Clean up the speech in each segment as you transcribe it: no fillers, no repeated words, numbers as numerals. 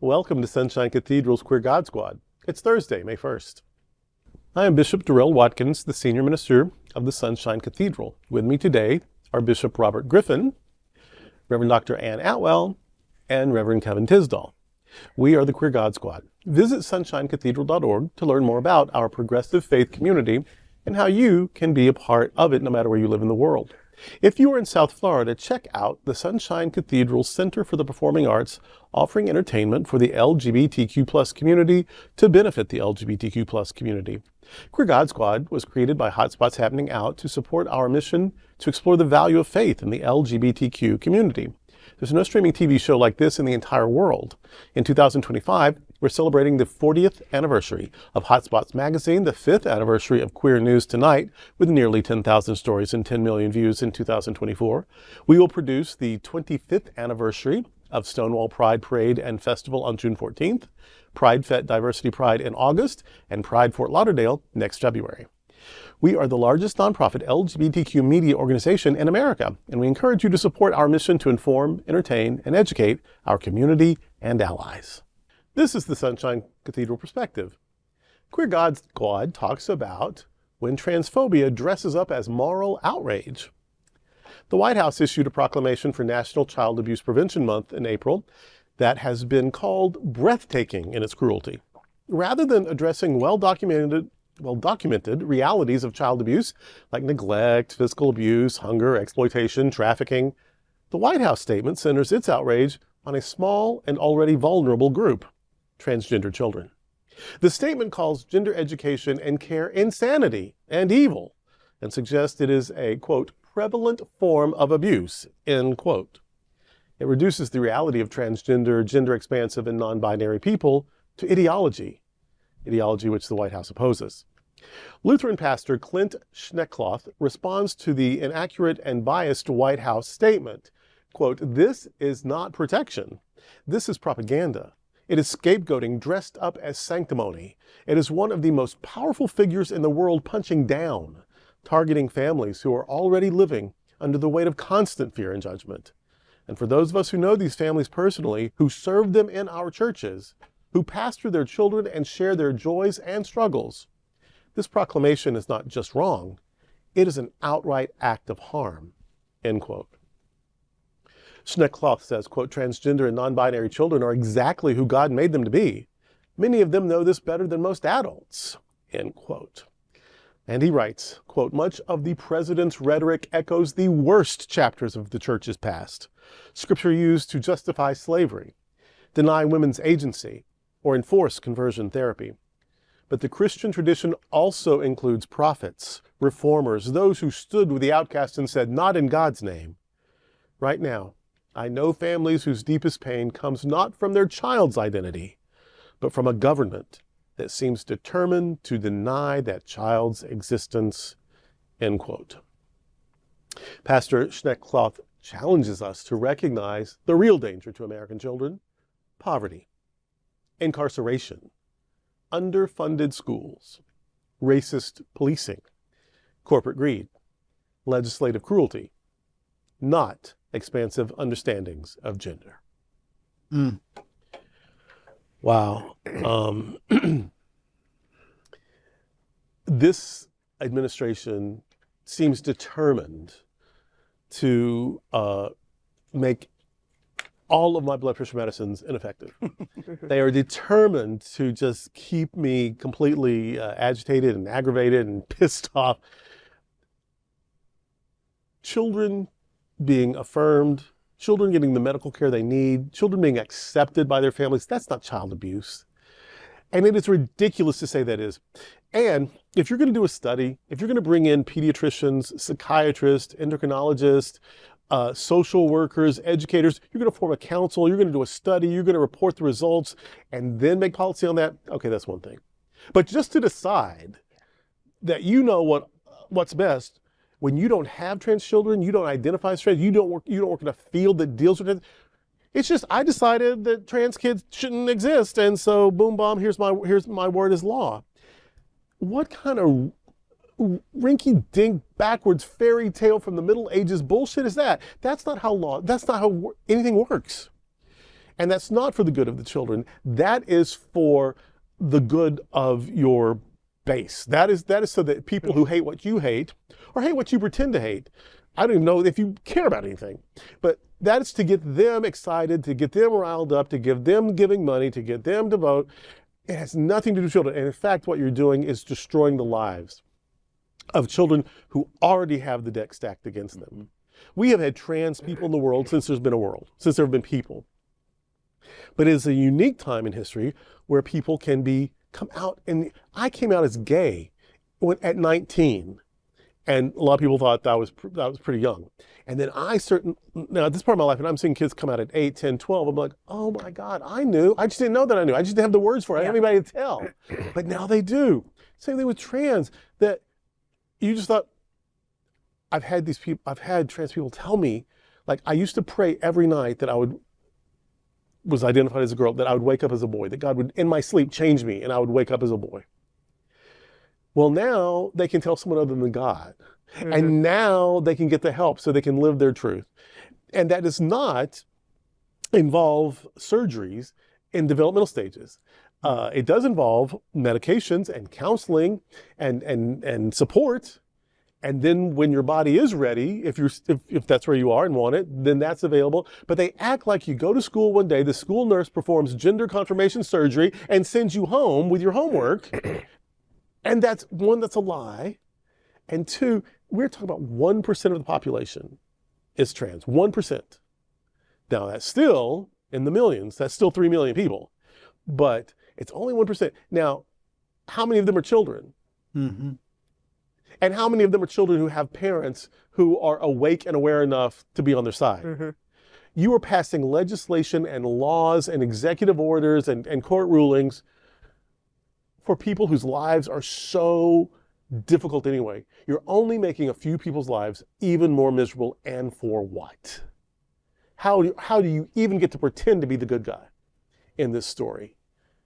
Welcome to Sunshine Cathedral's Queer God Squad. It's Thursday, May 1st. I am Bishop Darrell Watkins, the Senior Minister of the Sunshine Cathedral. With me today are Bishop Robert Griffin, Reverend Dr. Ann Atwell, and Reverend Kevin Tisdall. We are the Queer God Squad. Visit sunshinecathedral.org to learn more about our progressive faith community and how you can be a part of it no matter where you live in the world. If you are in South Florida, check out the Sunshine Cathedral Center for the Performing Arts, offering entertainment for the LGBTQ+ community to benefit the LGBTQ+ community. Queer God Squad was created by Hotspots Happening Out to support our mission to explore the value of faith in the LGBTQ community. There's no streaming TV show like this in the entire world. In 2025, we're celebrating the 40th anniversary of Hotspots Magazine, the 5th anniversary of Queer News Tonight, with nearly 10,000 stories and 10 million views in 2024. We will produce the 25th anniversary of Stonewall Pride Parade and Festival on June 14th, Pride Fete Diversity Pride in August, and Pride Fort Lauderdale next February. We are the largest nonprofit LGBTQ media organization in America, and we encourage you to support our mission to inform, entertain, and educate our community and allies. This is the Sunshine Cathedral Perspective. Queer God Squad talks about when transphobia dresses up as moral outrage. The White House issued a proclamation for National Child Abuse Prevention Month in April that has been called breathtaking in its cruelty. Rather than addressing well-documented realities of child abuse, like neglect, physical abuse, hunger, exploitation, trafficking, the White House statement centers its outrage on a small and already vulnerable group, transgender children. The statement calls gender education and care insanity and evil, and suggests it is a, quote, prevalent form of abuse, end quote. It reduces the reality of transgender, gender expansive, and non-binary people to ideology which the White House opposes. Lutheran pastor Clint Schnekloth responds to the inaccurate and biased White House statement. Quote, "This is not protection. This is propaganda. It is scapegoating dressed up as sanctimony. It is one of the most powerful figures in the world punching down, targeting families who are already living under the weight of constant fear and judgment. And for those of us who know these families personally, who serve them in our churches, who pastor their children and share their joys and struggles, this proclamation is not just wrong, it is an outright act of harm," end quote. Schnekloth says, quote, "Transgender and non-binary children are exactly who God made them to be. Many of them know this better than most adults," end quote. And he writes, quote, "Much of the president's rhetoric echoes the worst chapters of the church's past. Scripture used to justify slavery, deny women's agency, or enforce conversion therapy. But the Christian tradition also includes prophets, reformers, those who stood with the outcast and said, 'Not in God's name.' Right now, I know families whose deepest pain comes not from their child's identity, but from a government that seems determined to deny that child's existence," end quote. Pastor Schnekloth challenges us to recognize the real danger to American children: poverty, incarceration, underfunded schools, racist policing, corporate greed, legislative cruelty, not expansive understandings of gender. Wow. This administration seems determined to make all of my blood pressure medicines ineffective. They are determined to just keep me completely agitated and aggravated and pissed off. Children being affirmed, children getting the medical care they need, children being accepted by their families, that's not child abuse. And it is ridiculous to say that is. And if you're going to do a study, if you're going to bring in pediatricians, psychiatrists, endocrinologists, social workers, educators, you're going to form a council, you're going to do a study, you're going to report the results, and then make policy on that, okay, that's one thing. But just to decide that you know what's best, when you don't have trans children, you don't identify as trans, you don't work in a field that deals with it. It's just, I decided that trans kids shouldn't exist, and so boom, bomb, here's my word is law. What kind of rinky-dink, backwards fairy tale from the Middle Ages bullshit is that? That's not how anything works. And that's not for the good of the children. That is for the good of your base. That is so that people who hate what you hate, or hate what you pretend to hate, I don't even know if you care about anything, but that is to get them excited, to get them riled up, to give them giving money, to get them to vote. It has nothing to do with children. And in fact, what you're doing is destroying the lives of children who already have the deck stacked against them. We have had trans people in the world since there's been a world, since there have been people. But it is a unique time in history where people can come out. And I came out as gay at 19. And a lot of people thought that was pretty young. And then now at this part of my life, and I'm seeing kids come out at 8, 10, 12, I'm like, oh my God, I knew. I just didn't know that I knew. I just didn't have the words for it. I didn't have anybody to tell. But now they do. Same thing with trans, that you just thought, I've had trans people tell me, like, I used to pray every night that I was identified as a girl, that I would wake up as a boy, that God would, in my sleep, change me, and I would wake up as a boy. Well, now they can tell someone other than God. And now they can get the help so they can live their truth. And that does not involve surgeries in developmental stages. It does involve medications and counseling and support. And then when your body is ready, if that's where you are and want it, then that's available. But they act like you go to school one day, the school nurse performs gender confirmation surgery and sends you home with your homework. And that's one, that's a lie. And two, we're talking about 1% of the population is trans, 1%. Now that's still in the millions, that's still 3 million people, but it's only 1%. Now, how many of them are children? And how many of them are children who have parents who are awake and aware enough to be on their side? You are passing legislation and laws and executive orders and court rulings for people whose lives are so difficult anyway. You're only making a few people's lives even more miserable, and for what? How do you even get to pretend to be the good guy in this story?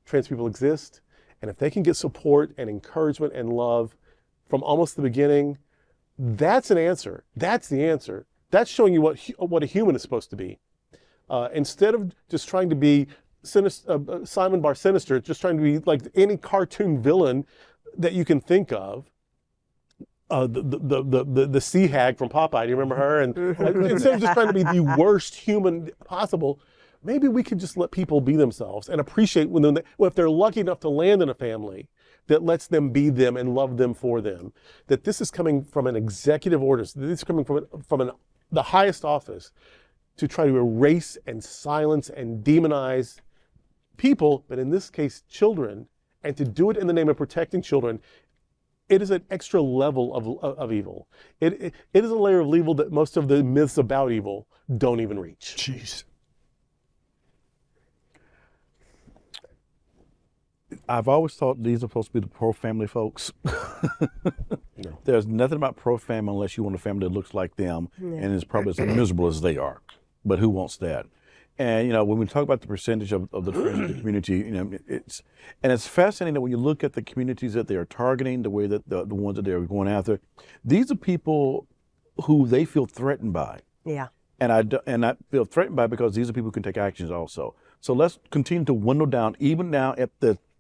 Trans people exist, and if they can get support and encouragement and love from almost the beginning, that's an answer. That's the answer. That's showing you what a human is supposed to be. Instead of just trying to be Simon Bar Sinister, just trying to be like any cartoon villain that you can think of. The sea hag from Popeye, do you remember her? And instead of just trying to be the worst human possible, maybe we could just let people be themselves and appreciate if they're lucky enough to land in a family that lets them be them and love them for them. That this is coming from an executive order. This is coming from the highest office to try to erase and silence and demonize people, but in this case, children, and to do it in the name of protecting children. It is an extra level of evil. It is a layer of evil that most of the myths about evil don't even reach. Jeez. I've always thought these are supposed to be the pro-family folks. No. There's nothing about pro-family unless you want a family that looks like them and is probably as miserable as they are. But who wants that? And when we talk about the percentage of the transgender community, it's fascinating that when you look at the communities that they are targeting, the way that the ones that they're going after, these are people who they feel threatened by. Yeah. And I feel threatened by because these are people who can take actions also. So let's continue to winnow down, even now at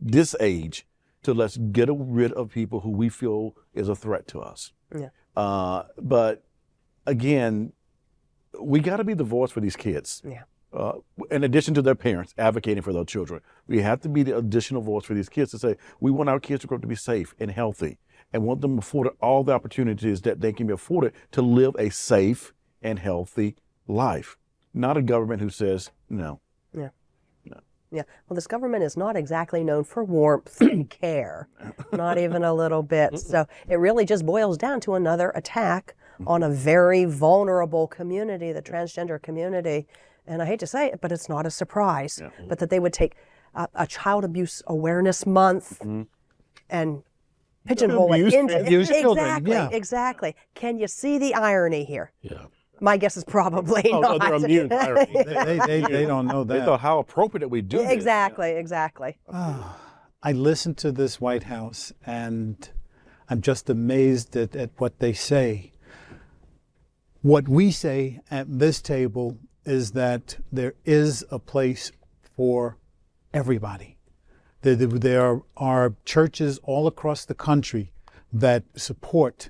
this age, to let's get rid of people who we feel is a threat to us. Yeah. But again, we got to be the voice for these kids. Yeah. In addition to their parents advocating for their children, we have to be the additional voice for these kids to say, we want our kids to grow up to be safe and healthy and want them afforded all the opportunities that they can be afforded to live a safe and healthy life. Not a government who says no. Yeah. No. Yeah. Well, this government is not exactly known for warmth and care, not even a little bit. So it really just boils down to another attack on a very vulnerable community, the transgender community. And I hate to say it, but it's not a surprise. Yeah. But that they would take a Child Abuse Awareness Month and pigeonhole it into exactly. Can you see the irony here? Yeah. My guess is probably not. No, they're immune to irony. They don't know that. They thought how appropriate that we do this. Exactly. I listened to this White House and I'm just amazed at what they say. What we say at this table is that there is a place for everybody. There are churches all across the country that support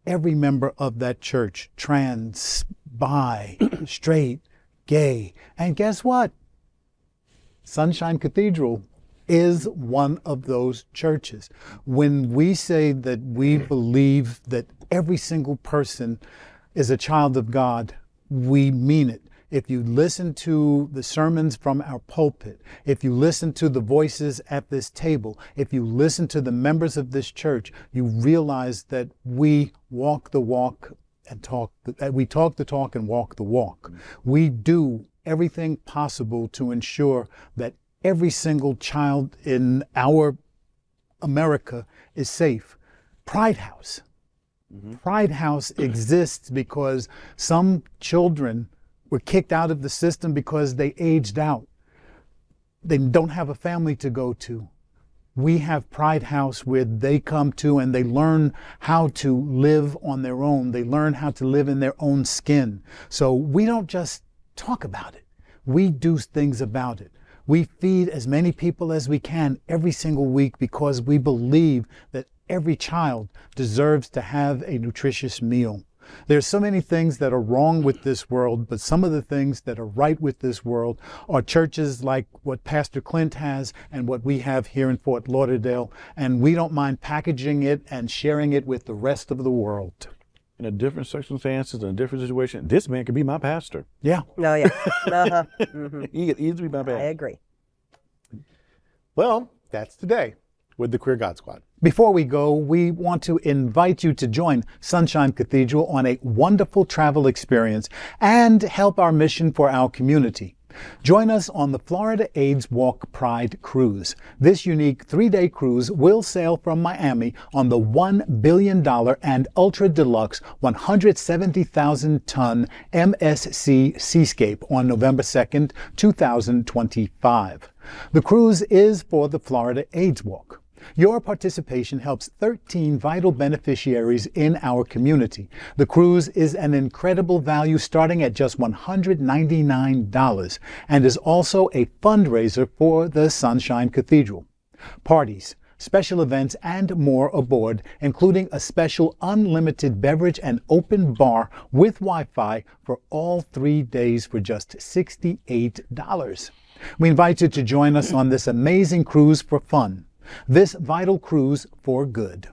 every member of that church, trans, bi, straight, gay. And guess what? Sunshine Cathedral is one of those churches. When we say that we believe that every single person is a child of God, we mean it. If you listen to the sermons from our pulpit, if you listen to the voices at this table, if you listen to the members of this church, you realize that we walk the walk and we talk the talk and walk the walk. We do everything possible to ensure that every single child in our America is safe. Pride House. Pride House exists because some children were kicked out of the system because they aged out. They don't have a family to go to. We have Pride House where they come to and they learn how to live on their own. They learn how to live in their own skin. So we don't just talk about it. We do things about it. We feed as many people as we can every single week because we believe that every child deserves to have a nutritious meal. There's so many things that are wrong with this world, but some of the things that are right with this world are churches like what Pastor Clint has and what we have here in Fort Lauderdale, and we don't mind packaging it and sharing it with the rest of the world. In a different circumstances, in a different situation, this man could be my pastor. Yeah. No, yeah. Uh-huh. Mm-hmm. He could easily be my pastor. I agree. Well, that's today with the Queer God Squad. Before we go, we want to invite you to join Sunshine Cathedral on a wonderful travel experience and help our mission for our community. Join us on the Florida AIDS Walk Pride Cruise. This unique 3-day cruise will sail from Miami on the $1 billion and ultra-deluxe 170,000-ton MSC Seascape on November 2nd, 2025. The cruise is for the Florida AIDS Walk. Your participation helps 13 vital beneficiaries in our community. The cruise is an incredible value starting at just $199 and is also a fundraiser for the Sunshine Cathedral. Parties, special events, and more aboard, including a special unlimited beverage and open bar with Wi-Fi for all 3 days for just $68. We invite you to join us on this amazing cruise for fun. This vital cruise for good.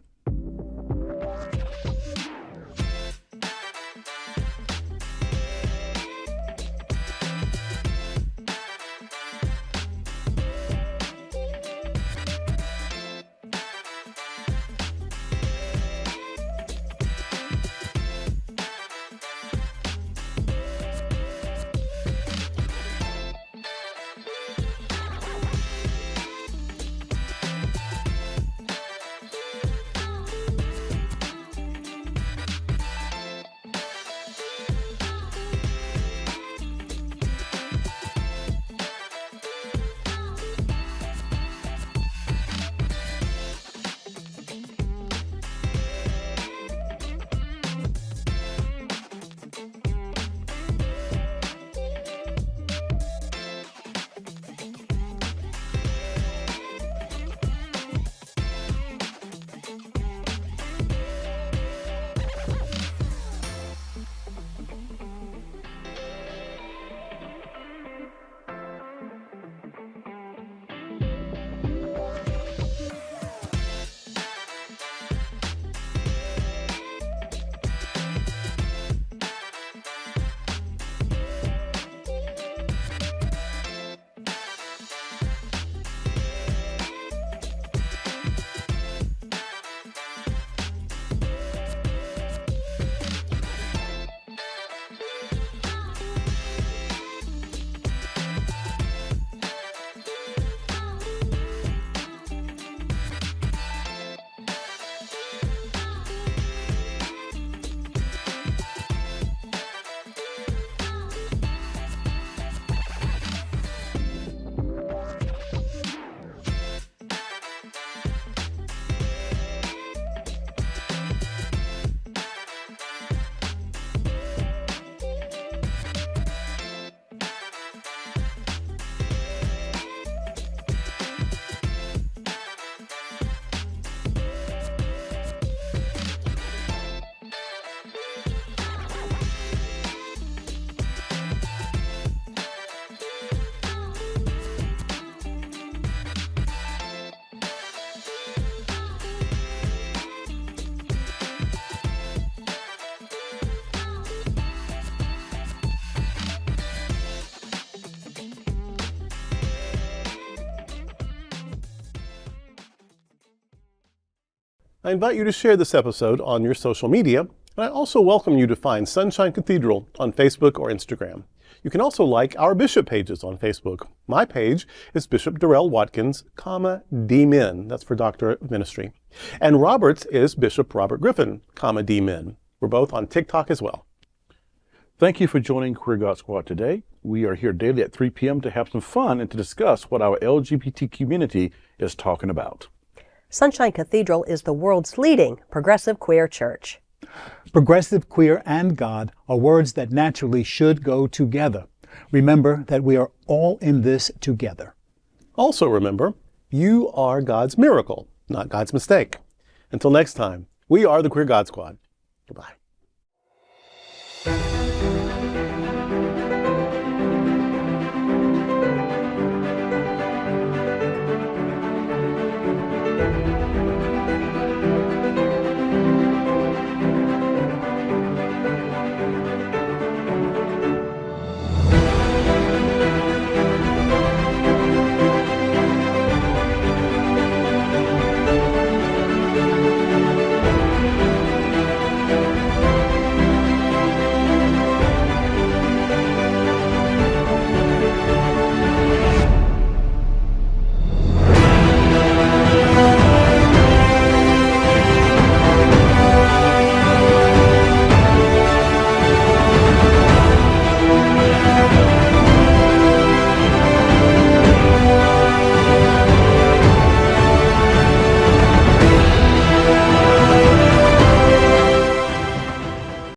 I invite you to share this episode on your social media, and I also welcome you to find Sunshine Cathedral on Facebook or Instagram. You can also like our bishop pages on Facebook. My page is Bishop Darrell Watkins, D-Min. That's for Doctor of Ministry. And Robert's is Bishop Robert Griffin, D-Min. We're both on TikTok as well. Thank you for joining Queer God Squad today. We are here daily at 3 p.m. to have some fun and to discuss what our LGBT community is talking about. Sunshine Cathedral is the world's leading progressive queer church. Progressive, queer, and God are words that naturally should go together. Remember that we are all in this together. Also remember, you are God's miracle, not God's mistake. Until next time, we are the Queer God Squad. Goodbye.